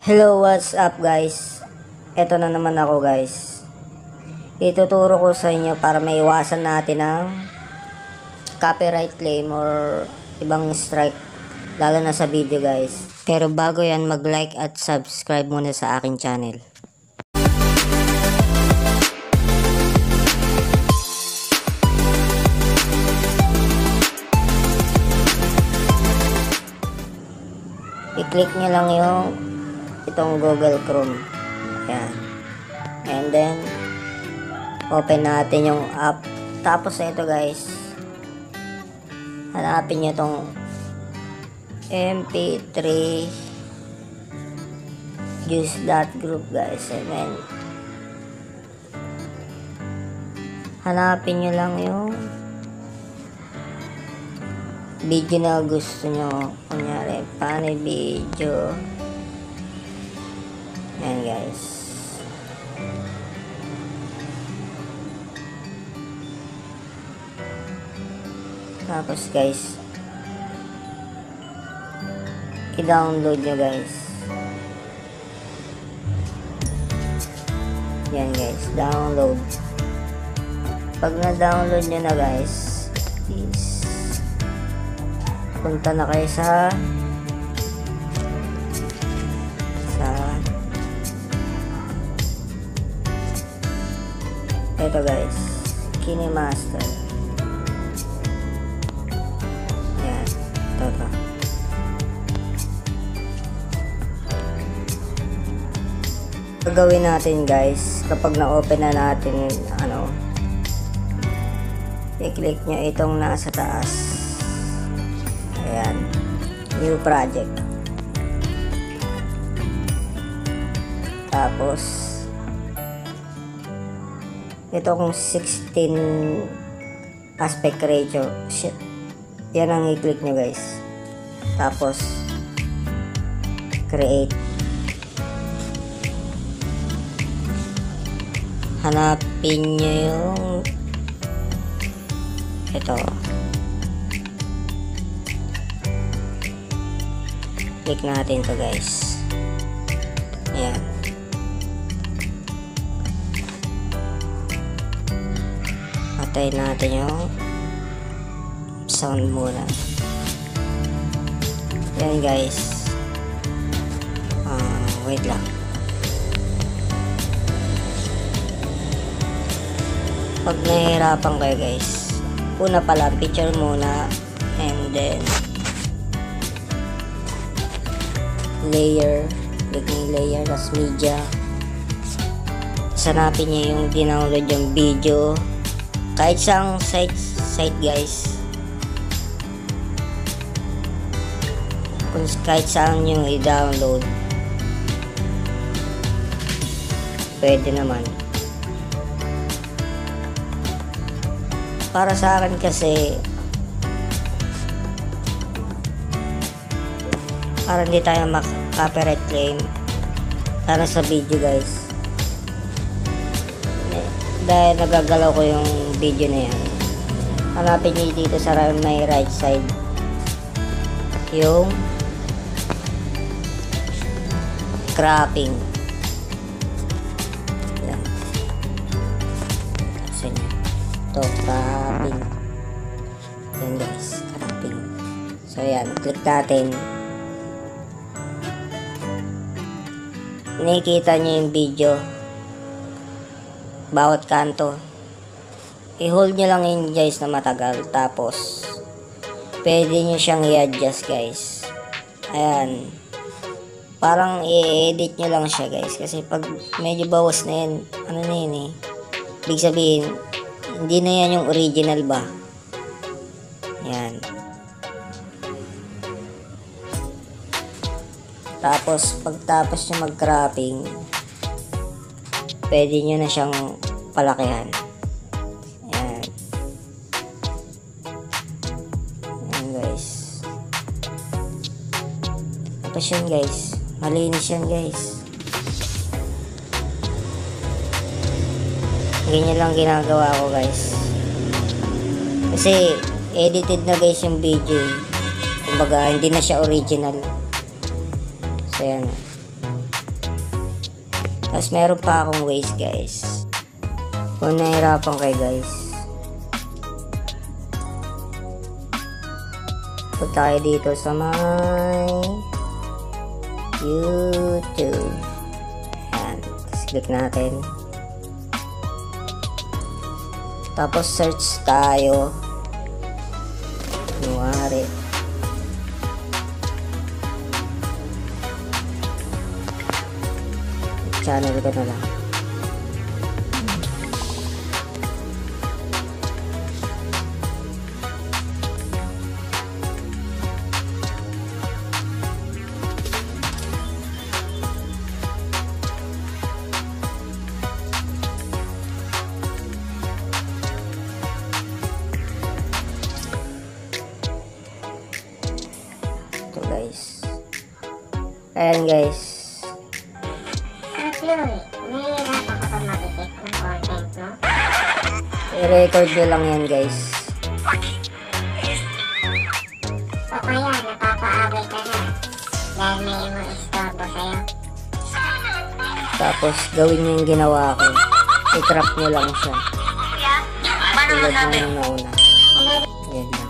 Hello, what's up guys? Ito na naman ako guys. Ituturo ko sa inyo para maiwasan natin ang copyright claim or ibang strike lalo na sa video guys. Pero bago yan, mag-like at subscribe muna sa aking channel. I-click nyo lang yung itong Google Chrome. Ayan. And then open natin yung app. Tapos ito guys, hanapin nyo itong mp3 juice.group guys. And then hanapin nyo lang yung video na gusto nyo. Kunyari, paano video. Yan guys. Tapos guys, i-download nyo guys. Yan guys, download. Pag na-download nyo na guys, is punta na kayo sa ito guys, KineMaster. Yan, ito. Gagawin natin guys, kapag na-open na natin, i-click nyo itong nasa taas. Ayan, new project. Tapos ito kung 16 aspect ratio, yan ang i-click nyo guys. Tapos create. Hanapin nyo yung ito. Click natin to guys. Ayan. Patay natin yung sound muna. Yan guys. Wait lang. Pag nahihirapan kayo guys, una pala picture muna, and then layer, click yung layer, tas media. Hanapin niyo yung dinownload yung video kahit sang site guys. Kung kahit saan yung i-download, pwede naman. Para sa akin kasi, para hindi tayo copyright claim para sa video guys, dahil nagagalaw ko yung video na yan. Hanapin nyo dito sa may right side yung cropping. Yan. Kasi ito, cropping. Yan guys, cropping. So yan, click natin. Nakikita nyo yung video, bawat kanto. I-hold nyo lang yun guys na matagal. Tapos pwede nyo siyang i-adjust guys. Ayan, parang i-edit nyo lang siya guys, kasi pag medyo bawas na yan, ano na yun eh, ibig sabihin hindi na yan yung original ba. Yan. Tapos pagtapos nyo mag-cropping, pwede nyo na siyang palakihan. Ayan. Ayan guys. Tapos yun guys, malinis yan guys. Ganyan lang ginagawa ko guys, kasi edited na guys yung video. Kumbaga hindi na siya original. So yan. Tapos meron pa akong ways guys. Kung nahirapan kayo guys, punta kayo dito sa my YouTube. Ayan. Tapos click natin. Tapos search tayo. Kunwari. Channel ko na lang. Ito guys. Ayan guys. I-record nyo lang yan guys. O kaya napapaabay ka na dahil may mga istorbo sa'yo. Tapos gawin nyo yung ginawa ko. I-crop nyo lang siya. Tulad na yung nauna. Yan na.